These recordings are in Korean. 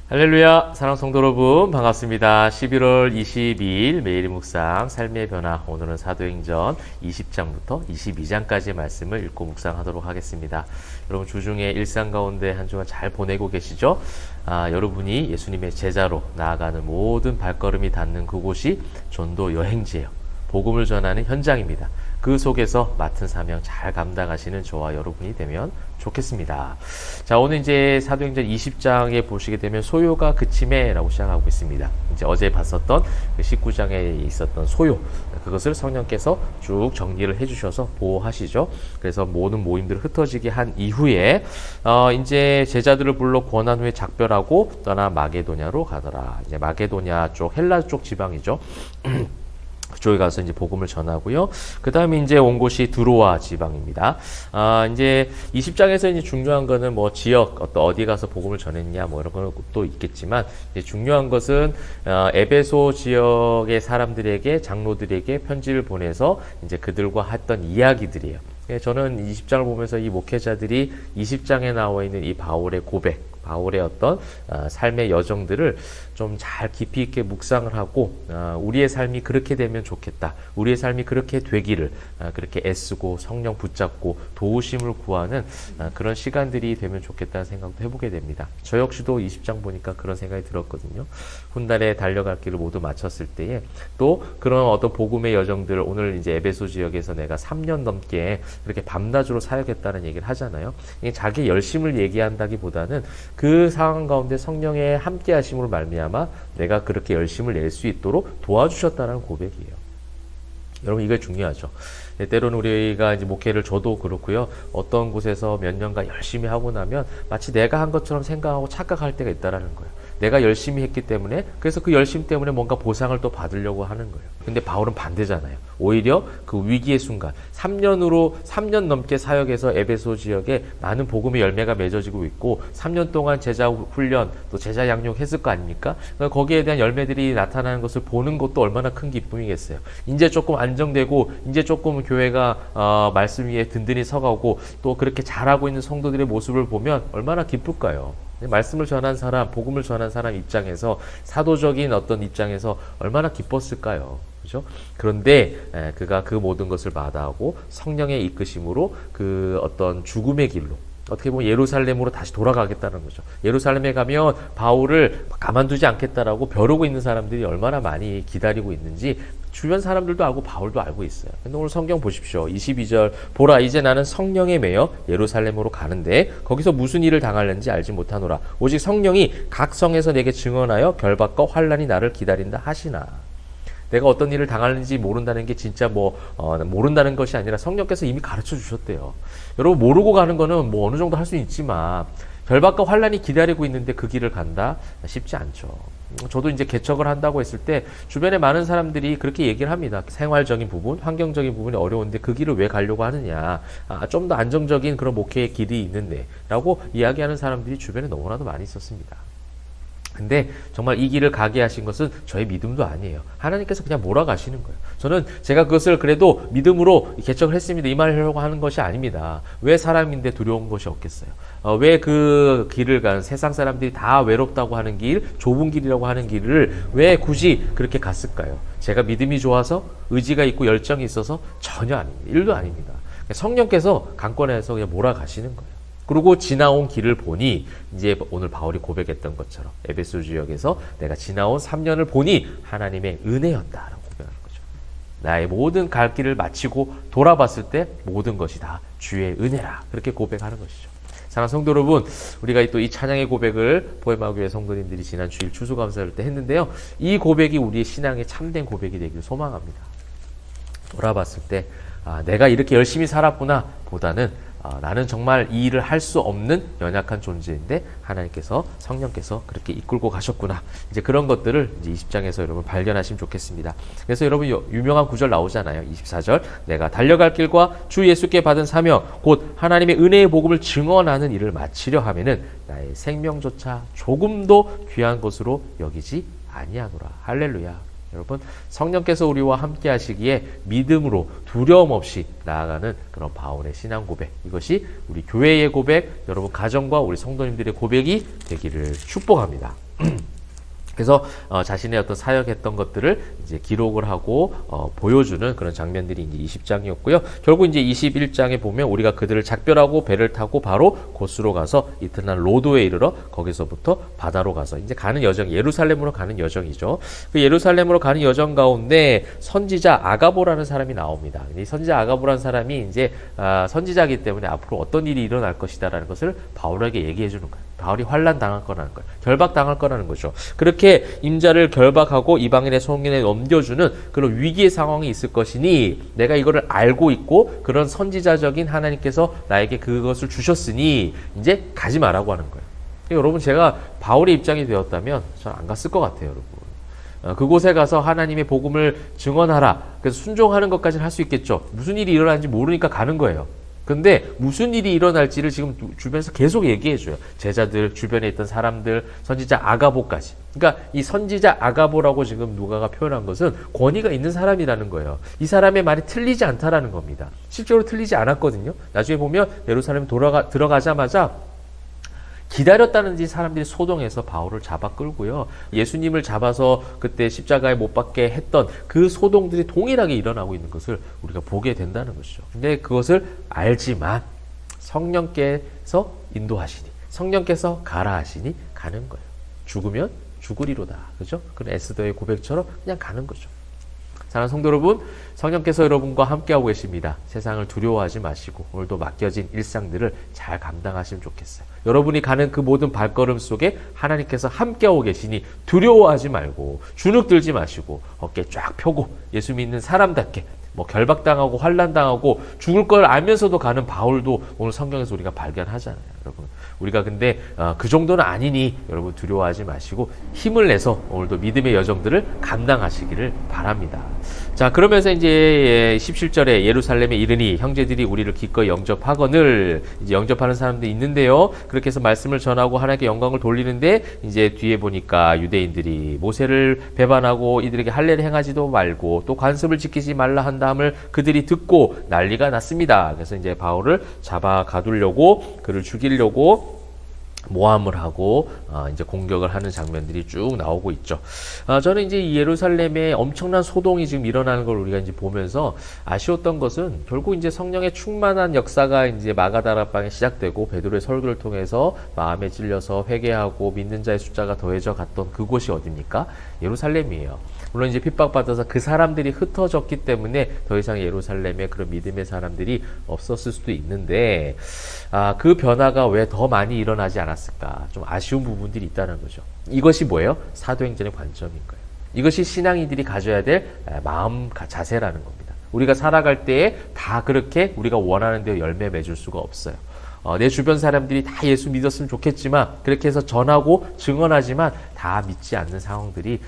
할렐루야, 사랑 성도 여러분, 반갑습니다. 11월 22일 매일 묵상, 삶의 변화. 오늘은 사도행전 20장부터 22장까지의 말씀을 읽고 묵상하도록 하겠습니다. 여러분 주중에 일상 가운데 한 주간 잘 보내고 계시죠? 여러분이 예수님의 제자로 나아가는 모든 발걸음이 닿는 그곳이 전도 여행지예요. 복음을 전하는 현장입니다. 그 속에서 맡은 사명 잘 감당하시는 저와 여러분이 되면 좋겠습니다. 자, 오늘 이제 사도행전 20장에 보시게 되면 소요가 그침에라고 시작하고 있습니다. 이제 어제 봤었던 그 19장에 있었던 소요, 그것을 성령께서 쭉 정리를 해주셔서 보호하시죠. 그래서 모든 모임들을 흩어지게 한 이후에 이제 제자들을 불러 권한 후에 작별하고 떠나 마게도냐로 가더라. 이제 마게도냐 쪽, 헬라 쪽 지방이죠. 그쪽에 가서 이제 복음을 전하고요. 그 다음에 이제 온 곳이 드로아 지방입니다. 이제 20장에서 이제 중요한 거는 뭐 지역, 어디 가서 복음을 전했냐, 뭐 이런 것도 있겠지만, 이제 중요한 것은, 에베소 지역의 사람들에게, 장로들에게 편지를 보내서 이제 그들과 했던 이야기들이에요. 저는 20장을 보면서 이 목회자들이 20장에 나와 있는 이 바울의 고백, 바울의 어떤 삶의 여정들을 좀 잘 깊이 있게 묵상을 하고 우리의 삶이 그렇게 되면 좋겠다. 우리의 삶이 그렇게 되기를 그렇게 애쓰고 성령 붙잡고 도우심을 구하는 그런 시간들이 되면 좋겠다는 생각도 해보게 됩니다. 저 역시도 20장 보니까 그런 생각이 들었거든요. 훗날에 달려갈 길을 모두 마쳤을 때에 또 그런 어떤 복음의 여정들, 오늘 이제 에베소 지역에서 내가 3년 넘게 그렇게 밤낮으로 사역했다는 얘기를 하잖아요. 자기 열심을 얘기한다기보다는 그 상황 가운데 성령의 함께 하심으로 말미암아 내가 그렇게 열심을 낼 수 있도록 도와주셨다는 고백이에요. 여러분, 이게 중요하죠. 때로는 우리가 이제 목회를 저도 그렇고요. 어떤 곳에서 몇 년간 열심히 하고 나면 마치 내가 한 것처럼 생각하고 착각할 때가 있다라는 거예요. 내가 열심히 했기 때문에, 그래서 그 열심 때문에 뭔가 보상을 또 받으려고 하는 거예요. 근데 바울은 반대잖아요. 오히려 그 위기의 순간, 3년 넘게 사역해서 에베소 지역에 많은 복음의 열매가 맺어지고 있고, 3년 동안 제자 훈련, 또 제자 양육했을 거 아닙니까? 그러니까 거기에 대한 열매들이 나타나는 것을 보는 것도 얼마나 큰 기쁨이겠어요. 이제 조금 안정되고, 이제 조금 교회가 말씀 위에 든든히 서가고, 또 그렇게 잘하고 있는 성도들의 모습을 보면 얼마나 기쁠까요? 말씀을 전한 사람, 복음을 전한 사람 입장에서, 사도적인 어떤 입장에서 얼마나 기뻤을까요? 그죠? 그런데 그가 그 모든 것을 마다하고 성령의 이끄심으로 그 어떤 죽음의 길로, 어떻게 보면 예루살렘으로 다시 돌아가겠다는 거죠. 예루살렘에 가면 바울을 가만두지 않겠다라고 벼르고 있는 사람들이 얼마나 많이 기다리고 있는지 주변 사람들도 알고 바울도 알고 있어요. 근데 오늘 성경 보십시오. 22절, 보라 이제 나는 성령에 매여 예루살렘으로 가는데 거기서 무슨 일을 당하는지 알지 못하노라. 오직 성령이 각 성에서 내게 증언하여 결박과 환난이 나를 기다린다 하시나. 내가 어떤 일을 당하는지 모른다는 게 진짜 모른다는 것이 아니라 성령께서 이미 가르쳐 주셨대요. 여러분, 모르고 가는 거는 뭐 어느 정도 할 수 있지만 결박과 환난이 기다리고 있는데 그 길을 간다? 쉽지 않죠. 저도 이제 개척을 한다고 했을 때 주변에 많은 사람들이 그렇게 얘기를 합니다. 생활적인 부분, 환경적인 부분이 어려운데 그 길을 왜 가려고 하느냐. 좀 더 안정적인 그런 목회의 길이 있는데 라고 이야기하는 사람들이 주변에 너무나도 많이 있었습니다. 근데 정말 이 길을 가게 하신 것은 저의 믿음도 아니에요. 하나님께서 그냥 몰아가시는 거예요. 저는 제가 그것을 그래도 믿음으로 개척을 했습니다. 이 말을 하려고 하는 것이 아닙니다. 왜 사람인데 두려운 것이 없겠어요? 왜 그 길을 간 세상 사람들이 다 외롭다고 하는 길, 좁은 길이라고 하는 길을 왜 굳이 그렇게 갔을까요? 제가 믿음이 좋아서, 의지가 있고 열정이 있어서? 전혀 아닙니다. 일도 아닙니다. 성령께서 강권해서 그냥 몰아가시는 거예요. 그리고 지나온 길을 보니 이제 오늘 바울이 고백했던 것처럼 에베소 지역에서 내가 지나온 3년을 보니 하나님의 은혜였다라고 고백하는 거죠. 나의 모든 갈 길을 마치고 돌아봤을 때 모든 것이 다 주의 은혜라, 그렇게 고백하는 것이죠. 사랑하는 성도 여러분, 우리가 또 이 찬양의 고백을 포에마교회 성도님들이 지난 주일 추수감사할 때 했는데요. 이 고백이 우리의 신앙의 참된 고백이 되기를 소망합니다. 돌아봤을 때 내가 이렇게 열심히 살았구나 보다는 나는 정말 이 일을 할 수 없는 연약한 존재인데 하나님께서, 성령께서 그렇게 이끌고 가셨구나. 이제 그런 것들을 이제 20장에서 여러분 발견하시면 좋겠습니다. 그래서 여러분 유명한 구절 나오잖아요. 24절, 내가 달려갈 길과 주 예수께 받은 사명 곧 하나님의 은혜의 복음을 증언하는 일을 마치려 하면은 나의 생명조차 조금도 귀한 것으로 여기지 아니하노라. 할렐루야. 여러분, 성령께서 우리와 함께 하시기에 믿음으로 두려움 없이 나아가는 그런 바울의 신앙 고백, 이것이 우리 교회의 고백, 여러분 가정과 우리 성도님들의 고백이 되기를 축복합니다. 그래서 자신의 어떤 사역했던 것들을 이제 기록을 하고 보여주는 그런 장면들이 이제 20장이었고요. 결국 이제 21장에 보면 우리가 그들을 작별하고 배를 타고 바로 고스로 가서 이튿날 로도에 이르러 거기서부터 바다로 가서 이제 가는 여정, 예루살렘으로 가는 여정이죠. 그 예루살렘으로 가는 여정 가운데 선지자 아가보라는 사람이 나옵니다. 이 선지자 아가보라는 사람이 이제 선지자이기 때문에 앞으로 어떤 일이 일어날 것이다라는 것을 바울에게 얘기해 주는 거예요. 바울이 환난 당할 거라는 거예요. 결박 당할 거라는 거죠. 그렇게 임자를 결박하고 이방인의 손에 넘겨주는 그런 위기의 상황이 있을 것이니 내가 이거를 알고 있고 그런 선지자적인 하나님께서 나에게 그것을 주셨으니 이제 가지 말라고 하는 거예요. 여러분 제가 바울의 입장이 되었다면 저는 안 갔을 것 같아요, 여러분. 그곳에 가서 하나님의 복음을 증언하라. 그래서 순종하는 것까지는 할 수 있겠죠. 무슨 일이 일어나는지 모르니까 가는 거예요. 근데 무슨 일이 일어날지를 지금 주변에서 계속 얘기해줘요. 제자들, 주변에 있던 사람들, 선지자 아가보까지. 그러니까 이 선지자 아가보라고 지금 누가가 표현한 것은 권위가 있는 사람이라는 거예요. 이 사람의 말이 틀리지 않다라는 겁니다. 실제로 틀리지 않았거든요. 나중에 보면 예루살렘 들어가자마자 기다렸다는 지 사람들이 소동해서 바울을 잡아 끌고요. 예수님을 잡아서 그때 십자가에 못 박게 했던 그 소동들이 동일하게 일어나고 있는 것을 우리가 보게 된다는 것이죠. 근데 그것을 알지만 성령께서 인도하시니, 성령께서 가라 하시니 가는 거예요. 죽으면 죽으리로다. 그죠? 그런 에스더의 고백처럼 그냥 가는 거죠. 사랑하는 성도 여러분, 성령께서 여러분과 함께하고 계십니다. 세상을 두려워하지 마시고 오늘도 맡겨진 일상들을 잘 감당하시면 좋겠어요. 여러분이 가는 그 모든 발걸음 속에 하나님께서 함께하고 계시니 두려워하지 말고 주눅 들지 마시고 어깨 쫙 펴고 예수 믿는 사람답게 결박당하고 환난당하고 죽을 걸 알면서도 가는 바울도 오늘 성경에서 우리가 발견하잖아요. 여러분, 우리가 근데 그 정도는 아니니 여러분 두려워하지 마시고 힘을 내서 오늘도 믿음의 여정들을 감당하시기를 바랍니다. 자, 그러면서 이제 17절에 예루살렘에 이르니 형제들이 우리를 기꺼이 영접하거늘, 이제 영접하는 사람들이 있는데요. 그렇게 해서 말씀을 전하고 하나님께 영광을 돌리는데 이제 뒤에 보니까 유대인들이 모세를 배반하고 이들에게 할례를 행하지도 말고 또 관습을 지키지 말라 한다함을 그들이 듣고 난리가 났습니다. 그래서 이제 바울을 잡아 가두려고 그를 죽이려고 모함을 하고 이제 공격을 하는 장면들이 쭉 나오고 있죠. 저는 이제 이 예루살렘에 엄청난 소동이 지금 일어나는 걸 우리가 이제 보면서 아쉬웠던 것은 결국 이제 성령의 충만한 역사가 이제 마가다락방에 시작되고 베드로의 설교를 통해서 마음에 찔려서 회개하고 믿는 자의 숫자가 더해져 갔던 그곳이 어디입니까? 예루살렘이에요. 물론 이제 핍박받아서 그 사람들이 흩어졌기 때문에 더 이상 예루살렘에 그런 믿음의 사람들이 없었을 수도 있는데 그 변화가 왜 더 많이 일어나지 않았을까? 좀 아쉬운 부분들이 있다는 거죠. 이것이 뭐예요? 사도행전의 관점인 거예요. 이것이 신앙인들이 가져야 될 마음 자세라는 겁니다. 우리가 살아갈 때에 다 그렇게 우리가 원하는 대로 열매 맺을 수가 없어요. 내 주변 사람들이 다 예수 믿었으면 좋겠지만 그렇게 해서 전하고 증언하지만 다 믿지 않는 상황들이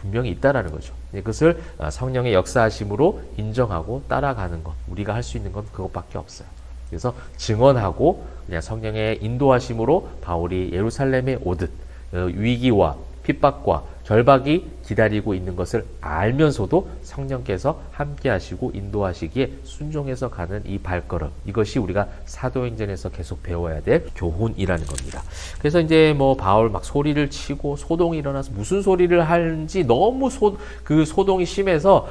분명히 있다는 거죠. 그것을 성령의 역사하심으로 인정하고 따라가는 것, 우리가 할 수 있는 건 그것밖에 없어요. 그래서 증언하고 그냥 성령의 인도하심으로 바울이 예루살렘에 오듯 위기와 핍박과 결박이 기다리고 있는 것을 알면서도 성령께서 함께 하시고 인도하시기에 순종해서 가는 이 발걸음, 이것이 우리가 사도행전에서 계속 배워야 될 교훈이라는 겁니다. 그래서 이제 바울 막 소리를 치고 소동이 일어나서 무슨 소리를 하는지 너무 그 소동이 심해서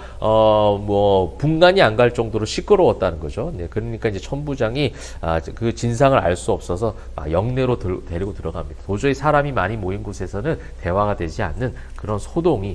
분간이 안 갈 정도로 시끄러웠다는 거죠. 네, 그러니까 이제 천부장이 그 진상을 알 수 없어서 영내로 데리고 들어갑니다. 도저히 사람이 많이 모인 곳에서는 대화가 되지 않는 그런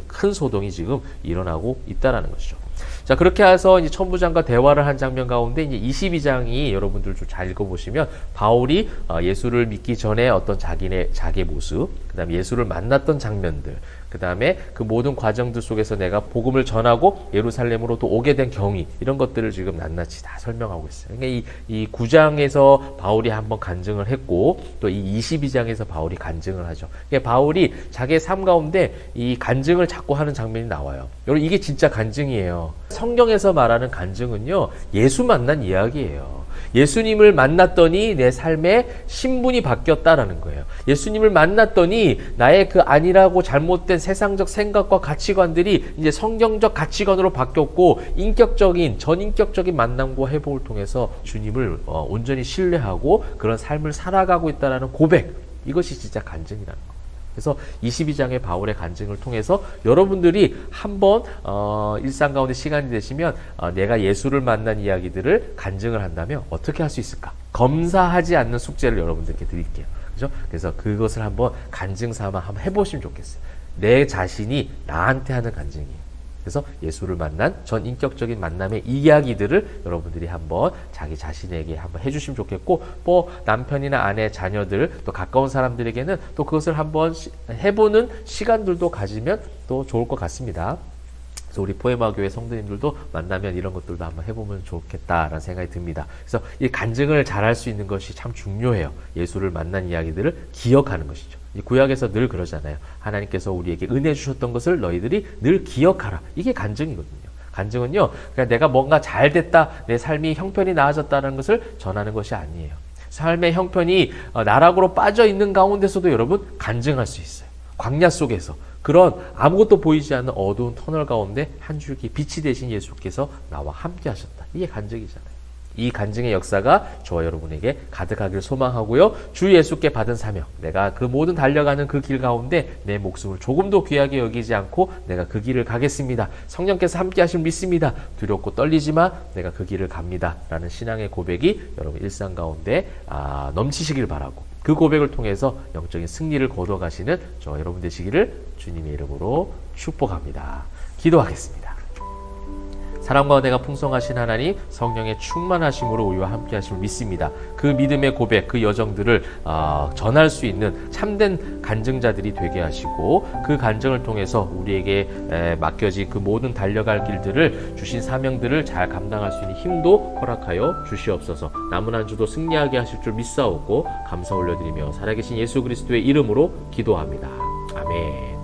큰 소동이 지금 일어나고 있다라는 것이죠. 자, 그렇게 해서 이제 천부장과 대화를 한 장면 가운데 이제 22장이 여러분들 좀 잘 읽어보시면 바울이 예수를 믿기 전에 어떤 자기의 모습, 그 다음에 예수를 만났던 장면들, 그 다음에 그 모든 과정들 속에서 내가 복음을 전하고 예루살렘으로 또 오게 된 경위, 이런 것들을 지금 낱낱이 다 설명하고 있어요. 그러니까 이 9장에서 바울이 한번 간증을 했고 또 이 22장에서 바울이 간증을 하죠. 그러니까 바울이 자기의 삶 가운데 이 간증을 자꾸 하는 장면이 나와요. 여러분, 이게 진짜 간증이에요. 성경에서 말하는 간증은요, 예수 만난 이야기예요. 예수님을 만났더니 내 삶의 신분이 바뀌었다라는 거예요. 예수님을 만났더니 나의 그 아니라고 잘못된 세상적 생각과 가치관들이 이제 성경적 가치관으로 바뀌었고 전인격적인 만남과 회복을 통해서 주님을 온전히 신뢰하고 그런 삶을 살아가고 있다는 고백, 이것이 진짜 간증이라는 거예요. 그래서 22장의 바울의 간증을 통해서 여러분들이 한번 일상 가운데 시간이 되시면 내가 예수를 만난 이야기들을 간증을 한다면 어떻게 할 수 있을까? 검사하지 않는 숙제를 여러분들께 드릴게요. 그죠? 그래서 그것을 한번 간증 삼아 한번 해보시면 좋겠어요. 내 자신이 나한테 하는 간증이에요. 그래서 예수를 만난 전 인격적인 만남의 이야기들을 여러분들이 한번 자기 자신에게 한번 해주시면 좋겠고, 뭐 남편이나 아내, 자녀들, 또 가까운 사람들에게는 또 그것을 한번 해보는 시간들도 가지면 또 좋을 것 같습니다. 그래서 우리 포에마 교회 성도님들도 만나면 이런 것들도 한번 해보면 좋겠다라는 생각이 듭니다. 그래서 이 간증을 잘할 수 있는 것이 참 중요해요. 예수를 만난 이야기들을 기억하는 것이죠. 이 구약에서 늘 그러잖아요. 하나님께서 우리에게 은혜 주셨던 것을 너희들이 늘 기억하라. 이게 간증이거든요. 간증은요, 그냥 내가 뭔가 잘 됐다, 내 삶이 형편이 나아졌다는 것을 전하는 것이 아니에요. 삶의 형편이 나락으로 빠져 있는 가운데서도 여러분 간증할 수 있어요. 광야 속에서 그런 아무것도 보이지 않는 어두운 터널 가운데 한 줄기 빛이 되신 예수께서 나와 함께 하셨다. 이게 간증이잖아요. 이 간증의 역사가 저와 여러분에게 가득하길 소망하고요. 주 예수께 받은 사명, 내가 그 모든 달려가는 그 길 가운데 내 목숨을 조금도 귀하게 여기지 않고 내가 그 길을 가겠습니다. 성령께서 함께 하심을 믿습니다. 두렵고 떨리지만 내가 그 길을 갑니다. 라는 신앙의 고백이 여러분 일상 가운데 넘치시길 바라고, 그 고백을 통해서 영적인 승리를 거둬가시는 저와 여러분 되시기를 주님의 이름으로 축복합니다. 기도하겠습니다. 사랑과 은혜가 풍성하신 하나님, 성령의 충만하심으로 우리와 함께 하심을 믿습니다. 그 믿음의 고백, 그 여정들을 전할 수 있는 참된 간증자들이 되게 하시고, 그 간증을 통해서 우리에게 맡겨진 그 모든 달려갈 길들을, 주신 사명들을 잘 감당할 수 있는 힘도 허락하여 주시옵소서. 남은 한 주도 승리하게 하실 줄 믿사오고 감사 올려드리며 살아계신 예수 그리스도의 이름으로 기도합니다. 아멘.